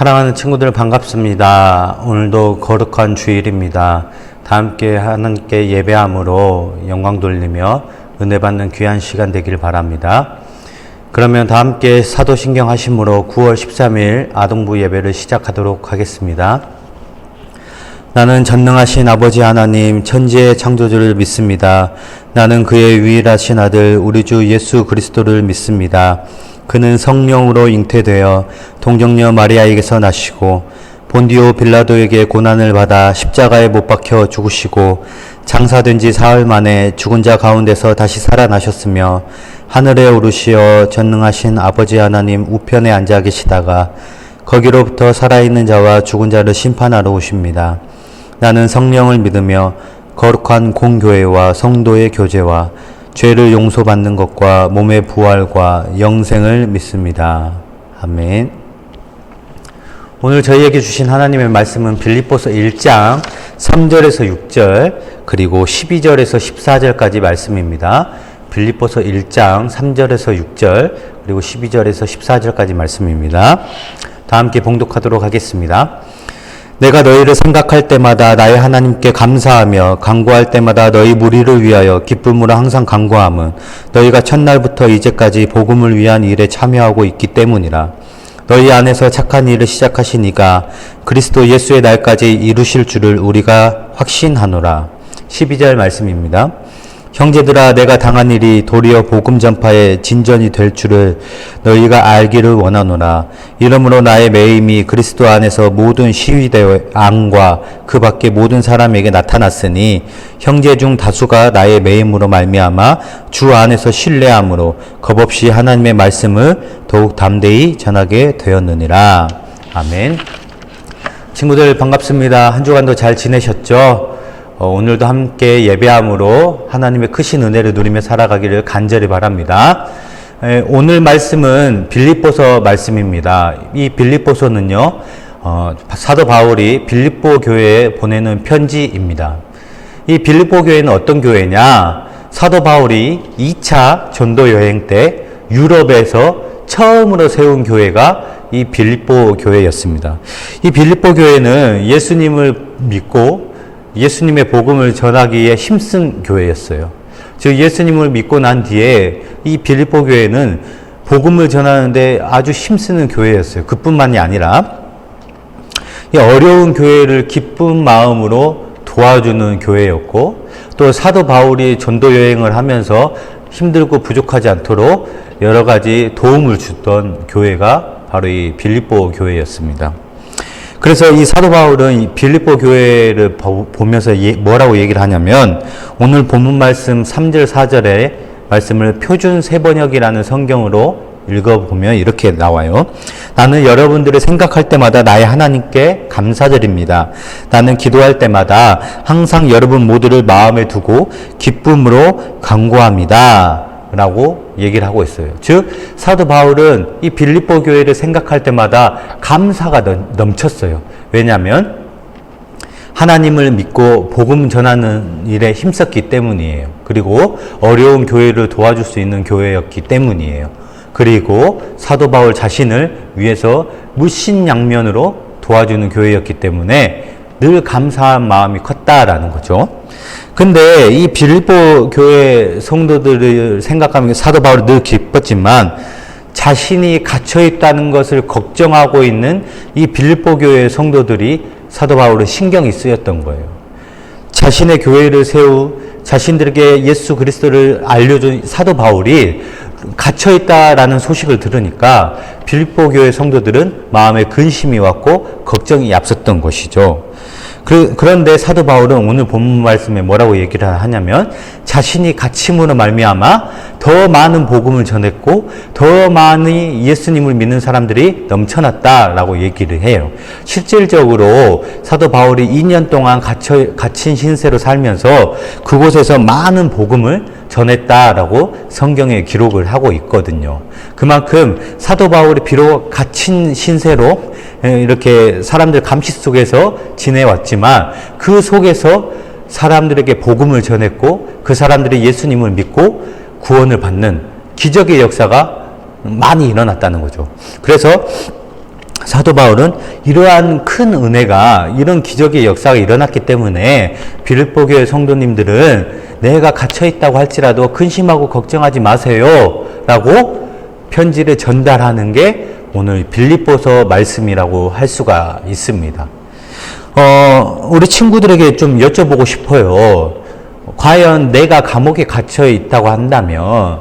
사랑하는 친구들 반갑습니다. 오늘도 거룩한 주일입니다. 다 함께 하나님께 예배함으로 영광 돌리며 은혜 받는 귀한 시간 되길 바랍니다. 그러면 다 함께 사도신경 하심으로 9월 13일 아동부 예배를 시작하도록 하겠습니다. 나는 전능하신 아버지 하나님 천지의 창조주를 믿습니다. 나는 그의 유일하신 아들 우리 주 예수 그리스도를 믿습니다. 그는 성령으로 잉태되어 동정녀 마리아에게서 나시고 본디오 빌라도에게 고난을 받아 십자가에 못 박혀 죽으시고 장사된 지 사흘 만에 죽은 자 가운데서 다시 살아나셨으며 하늘에 오르시어 전능하신 아버지 하나님 우편에 앉아 계시다가 거기로부터 살아있는 자와 죽은 자를 심판하러 오십니다. 나는 성령을 믿으며 거룩한 공교회와 성도의 교제와 죄를 용서받는 것과 몸의 부활과 영생을 믿습니다. 아멘. 오늘 저희에게 주신 하나님의 말씀은 빌립보서 1장 3절에서 6절 그리고 12절에서 14절까지 말씀입니다. 빌립보서 1장 3절에서 6절 그리고 12절에서 14절까지 말씀입니다. 다 함께 봉독하도록 하겠습니다. 내가 너희를 생각할 때마다 나의 하나님께 감사하며 간구할 때마다 너희 무리를 위하여 기쁨으로 항상 간구함은 너희가 첫날부터 이제까지 복음을 위한 일에 참여하고 있기 때문이라. 너희 안에서 착한 일을 시작하신 이가 그리스도 예수의 날까지 이루실 줄을 우리가 확신하노라. 12절 말씀입니다. 형제들아, 내가 당한 일이 도리어 복음 전파의 진전이 될 줄을 너희가 알기를 원하노라. 이러므로 나의 매임이 그리스도 안에서 모든 시위대왕과 그 밖의 모든 사람에게 나타났으니 형제 중 다수가 나의 매임으로 말미암아 주 안에서 신뢰함으로 겁없이 하나님의 말씀을 더욱 담대히 전하게 되었느니라. 아멘. 친구들 반갑습니다. 한 주간도 잘 지내셨죠? 오늘도 함께 예배함으로 하나님의 크신 은혜를 누리며 살아가기를 간절히 바랍니다. 오늘 말씀은 빌립보서 말씀입니다. 이 빌립보서는요, 사도 바울이 빌립보 교회에 보내는 편지입니다. 이 빌립보 교회는 어떤 교회냐? 사도 바울이 2차 전도 여행 때 유럽에서 처음으로 세운 교회가 이 빌립보 교회였습니다. 이 빌립보 교회는 예수님을 믿고 예수님의 복음을 전하기에 힘쓴 교회였어요. 즉 예수님을 믿고 난 뒤에 이 빌립보 교회는 복음을 전하는데 아주 힘쓰는 교회였어요. 그뿐만이 아니라 이 어려운 교회를 기쁜 마음으로 도와주는 교회였고, 또 사도 바울이 전도 여행을 하면서 힘들고 부족하지 않도록 여러 가지 도움을 주던 교회가 바로 이 빌립보 교회였습니다. 그래서 이 사도 바울은 이 빌립보 교회를 보면서 뭐라고 얘기를 하냐면, 오늘 본문 말씀 3절 4절의 말씀을 표준 세번역이라는 성경으로 읽어보면 이렇게 나와요. 나는 여러분들을 생각할 때마다 나의 하나님께 감사드립니다. 나는 기도할 때마다 항상 여러분 모두를 마음에 두고 기쁨으로 간구합니다. 라고 얘기를 하고 있어요. 즉 사도 바울은 이 빌립보 교회를 생각할 때마다 감사가 넘쳤어요. 왜냐하면 하나님을 믿고 복음 전하는 일에 힘썼기 때문이에요. 그리고 어려운 교회를 도와줄 수 있는 교회였기 때문이에요. 그리고 사도 바울 자신을 위해서 물신양면으로 도와주는 교회였기 때문에 늘 감사한 마음이 컸다라는 거죠. 근데 이 빌립보 교회 성도들을 생각하면 사도 바울이 늘 기뻤지만 자신이 갇혀 있다는 것을 걱정하고 있는 이 빌립보 교회 성도들이 사도 바울은 신경이 쓰였던 거예요. 자신의 교회를 자신들에게 예수 그리스도를 알려준 사도 바울이 갇혀 있다라는 소식을 들으니까 빌립보 교회 성도들은 마음에 근심이 왔고 걱정이 앞섰던 것이죠. 그런데 사도 바울은 오늘 본문 말씀에 뭐라고 얘기를 하냐면, 자신이 갇힘으로 말미암아 더 많은 복음을 전했고 더 많이 예수님을 믿는 사람들이 넘쳐났다라고 얘기를 해요. 실질적으로 사도 바울이 2년 동안 갇힌 신세로 살면서 그곳에서 많은 복음을 전했다라고 성경에 기록을 하고 있거든요. 그만큼 사도 바울이 비록 갇힌 신세로 이렇게 사람들 감시 속에서 지내왔지만 그 속에서 사람들에게 복음을 전했고 그 사람들이 예수님을 믿고 구원을 받는 기적의 역사가 많이 일어났다는 거죠. 그래서 사도 바울은 이러한 큰 은혜가, 이런 기적의 역사가 일어났기 때문에 빌립보 교회 성도님들은 내가 갇혀 있다고 할지라도 근심하고 걱정하지 마세요 라고 편지를 전달하는 게 오늘 빌립보서 말씀이라고 할 수가 있습니다. 우리 친구들에게 좀 여쭤보고 싶어요. 과연 내가 감옥에 갇혀 있다고 한다면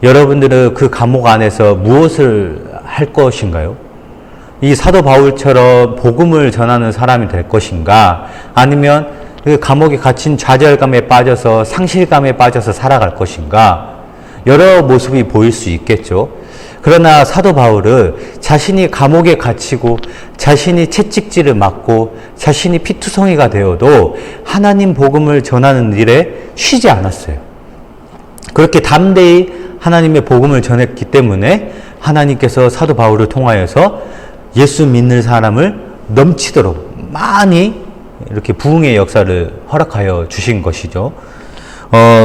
여러분들은 그 감옥 안에서 무엇을 할 것인가요? 이 사도 바울처럼 복음을 전하는 사람이 될 것인가? 아니면 그 감옥에 갇힌 좌절감에 빠져서 상실감에 빠져서 살아갈 것인가? 여러 모습이 보일 수 있겠죠. 그러나 사도 바울은 자신이 감옥에 갇히고 자신이 채찍질을 맞고 자신이 피투성이가 되어도 하나님 복음을 전하는 일에 쉬지 않았어요. 그렇게 담대히 하나님의 복음을 전했기 때문에 하나님께서 사도 바울을 통하여서 예수 믿는 사람을 넘치도록 많이 이렇게 부흥의 역사를 허락하여 주신 것이죠.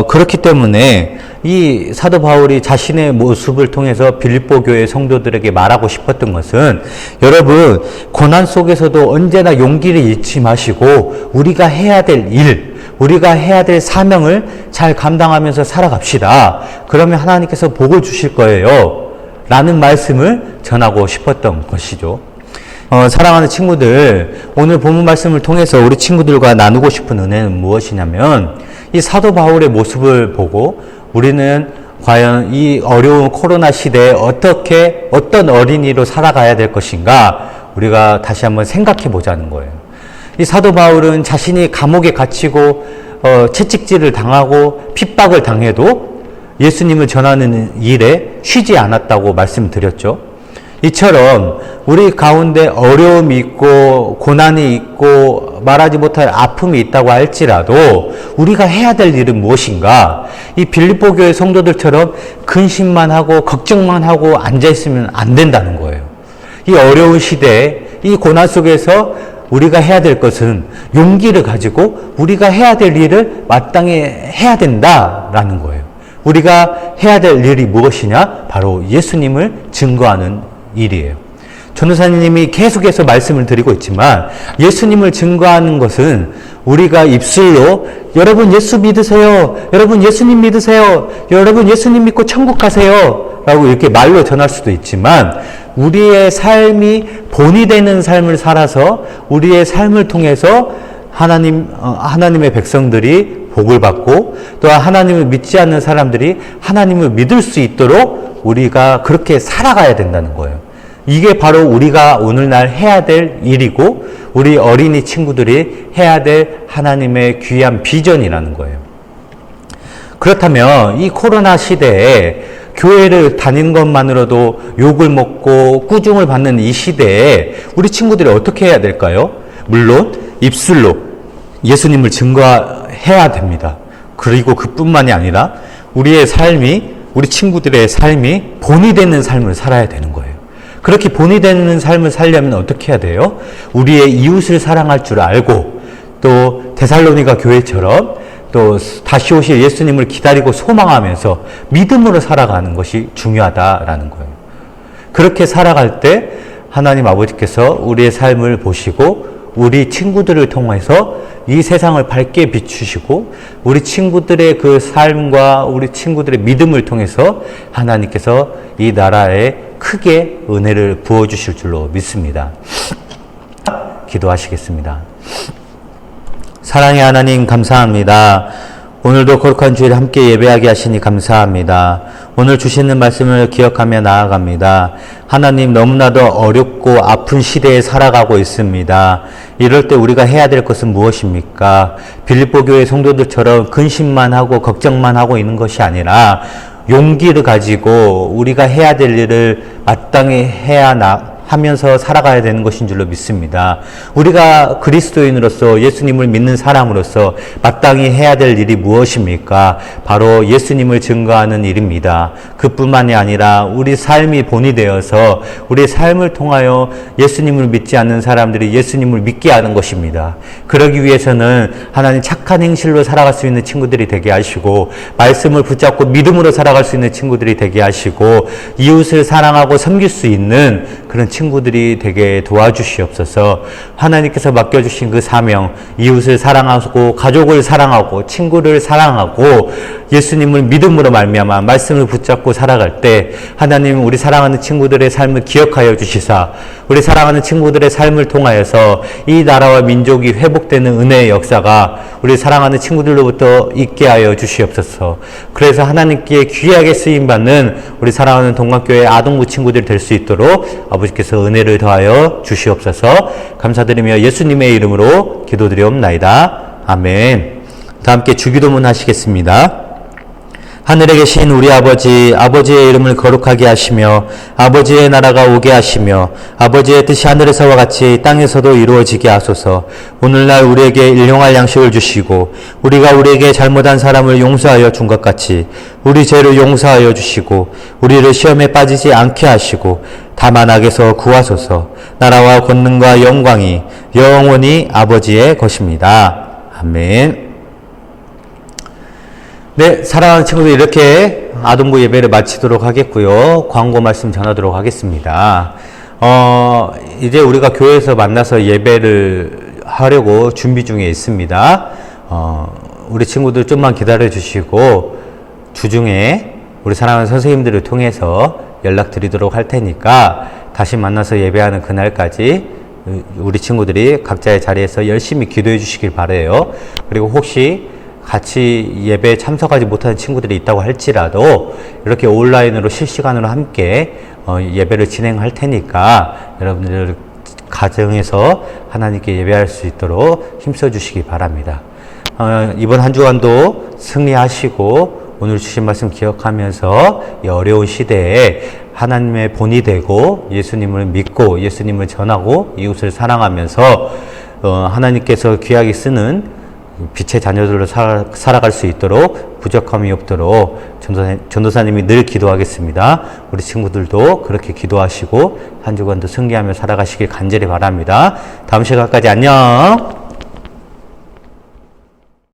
그렇기 때문에 이 사도 바울이 자신의 모습을 통해서 빌립보 교회 성도들에게 말하고 싶었던 것은, 여러분 고난 속에서도 언제나 용기를 잃지 마시고 우리가 해야 될 일, 우리가 해야 될 사명을 잘 감당하면서 살아갑시다. 그러면 하나님께서 복을 주실 거예요 라는 말씀을 전하고 싶었던 것이죠. 사랑하는 친구들, 오늘 본문 말씀을 통해서 우리 친구들과 나누고 싶은 은혜는 무엇이냐면, 이 사도 바울의 모습을 보고 우리는 과연 이 어려운 코로나 시대에 어떤 어린이로 살아가야 될 것인가, 우리가 다시 한번 생각해 보자는 거예요. 이 사도 바울은 자신이 감옥에 갇히고 채찍질을 당하고 핍박을 당해도 예수님을 전하는 일에 쉬지 않았다고 말씀드렸죠. 이처럼 우리 가운데 어려움이 있고 고난이 있고 말하지 못할 아픔이 있다고 할지라도 우리가 해야 될 일은 무엇인가? 이 빌립보 교회 성도들처럼 근심만 하고 걱정만 하고 앉아있으면 안 된다는 거예요. 이 어려운 시대에, 이 고난 속에서 우리가 해야 될 것은 용기를 가지고 우리가 해야 될 일을 마땅히 해야 된다라는 거예요. 우리가 해야 될 일이 무엇이냐? 바로 예수님을 증거하는 일이에요. 전도사님이 계속해서 말씀을 드리고 있지만, 예수님을 증거하는 것은 우리가 입술로 여러분 예수 믿으세요, 여러분 예수님 믿으세요, 여러분 예수님 믿고 천국 가세요 라고 이렇게 말로 전할 수도 있지만, 우리의 삶이 본이 되는 삶을 살아서 우리의 삶을 통해서 하나님의 백성들이 복을 받고, 또 하나님을 믿지 않는 사람들이 하나님을 믿을 수 있도록 우리가 그렇게 살아가야 된다는 거예요. 이게 바로 우리가 오늘날 해야 될 일이고, 우리 어린이 친구들이 해야 될 하나님의 귀한 비전이라는 거예요. 그렇다면 이 코로나 시대에 교회를 다니는 것만으로도 욕을 먹고 꾸중을 받는 이 시대에 우리 친구들이 어떻게 해야 될까요? 물론 입술로 예수님을 증거해야 됩니다. 그리고 그뿐만이 아니라 우리의 삶이, 우리 친구들의 삶이 본이 되는 삶을 살아야 되는 거예요. 그렇게 본이 되는 삶을 살려면 어떻게 해야 돼요? 우리의 이웃을 사랑할 줄 알고, 또 데살로니가 교회처럼 또 다시 오실 예수님을 기다리고 소망하면서 믿음으로 살아가는 것이 중요하다라는 거예요. 그렇게 살아갈 때 하나님 아버지께서 우리의 삶을 보시고 우리 친구들을 통해서 이 세상을 밝게 비추시고, 우리 친구들의 그 삶과 우리 친구들의 믿음을 통해서 하나님께서 이 나라에 크게 은혜를 부어주실 줄로 믿습니다. 기도하시겠습니다. 사랑의 하나님, 감사합니다. 오늘도 거룩한 주일 함께 예배하게 하시니 감사합니다. 오늘 주시는 말씀을 기억하며 나아갑니다. 하나님, 너무나도 어렵고 아픈 시대에 살아가고 있습니다. 이럴 때 우리가 해야 될 것은 무엇입니까? 빌립보 교회 성도들처럼 근심만 하고 걱정만 하고 있는 것이 아니라 용기를 가지고 우리가 해야 될 일을 마땅히 하면서 살아가야 되는 것인 줄로 믿습니다. 우리가 그리스도인으로서, 예수님을 믿는 사람으로서 마땅히 해야 될 일이 무엇입니까? 바로 예수님을 증거하는 일입니다. 그뿐만이 아니라 우리 삶이 본이 되어서 우리의 삶을 통하여 예수님을 믿지 않는 사람들이 예수님을 믿게 하는 것입니다. 그러기 위해서는 하나님 착한 행실로 살아갈 수 있는 친구들이 되게 하시고, 말씀을 붙잡고 믿음으로 살아갈 수 있는 친구들이 되게 하시고, 이웃을 사랑하고 섬길 수 있는 그런 친구들이 친구들이 되게 도와주시옵소서. 하나님께서 맡겨주신 그 사명, 이웃을 사랑하고 가족을 사랑하고 친구를 사랑하고 예수님을 믿음으로 말미암아 말씀을 붙잡고 살아갈 때 하나님 우리 사랑하는 친구들의 삶을 기억하여 주시사 우리 사랑하는 친구들의 삶을 통하여서 이 나라와 민족이 회복되는 은혜의 역사가 우리 사랑하는 친구들로부터 있게 하여 주시옵소서. 그래서 하나님께 귀하게 쓰임받는 우리 사랑하는 동관교회 아동부 친구들이 될 수 있도록 아버지께서 은혜를 더하여 주시옵소서. 감사드리며 예수님의 이름으로 기도드리옵나이다. 아멘. 다 함께 주기도문 하시겠습니다. 하늘에 계신 우리 아버지, 아버지의 이름을 거룩하게 하시며 아버지의 나라가 오게 하시며 아버지의 뜻이 하늘에서와 같이 땅에서도 이루어지게 하소서. 오늘날 우리에게 일용할 양식을 주시고 우리가 우리에게 잘못한 사람을 용서하여 준 것 같이 우리 죄를 용서하여 주시고 우리를 시험에 빠지지 않게 하시고 다만 악에서 구하소서. 나라와 권능과 영광이 영원히 아버지의 것입니다. 아멘. 네, 사랑하는 친구들, 이렇게 아동부 예배를 마치도록 하겠고요. 광고 말씀 전하도록 하겠습니다. 이제 우리가 교회에서 만나서 예배를 하려고 준비 중에 있습니다. 우리 친구들 좀만 기다려 주시고 주중에 우리 사랑하는 선생님들을 통해서 연락드리도록 할 테니까 다시 만나서 예배하는 그날까지 우리 친구들이 각자의 자리에서 열심히 기도해 주시길 바라요. 그리고 혹시 같이 예배에 참석하지 못하는 친구들이 있다고 할지라도 이렇게 온라인으로 실시간으로 함께 예배를 진행할 테니까 여러분들 가정에서 하나님께 예배할 수 있도록 힘써 주시기 바랍니다. 이번 한 주간도 승리하시고 오늘 주신 말씀 기억하면서 이 어려운 시대에 하나님의 본이 되고 예수님을 믿고 예수님을 전하고 이웃을 사랑하면서 하나님께서 귀하게 쓰는 빛의 자녀들로 살아갈 수 있도록 부족함이 없도록 전도사님이 늘 기도하겠습니다. 우리 친구들도 그렇게 기도하시고 한 주간도 승리하며 살아가시길 간절히 바랍니다. 다음 시간까지 안녕.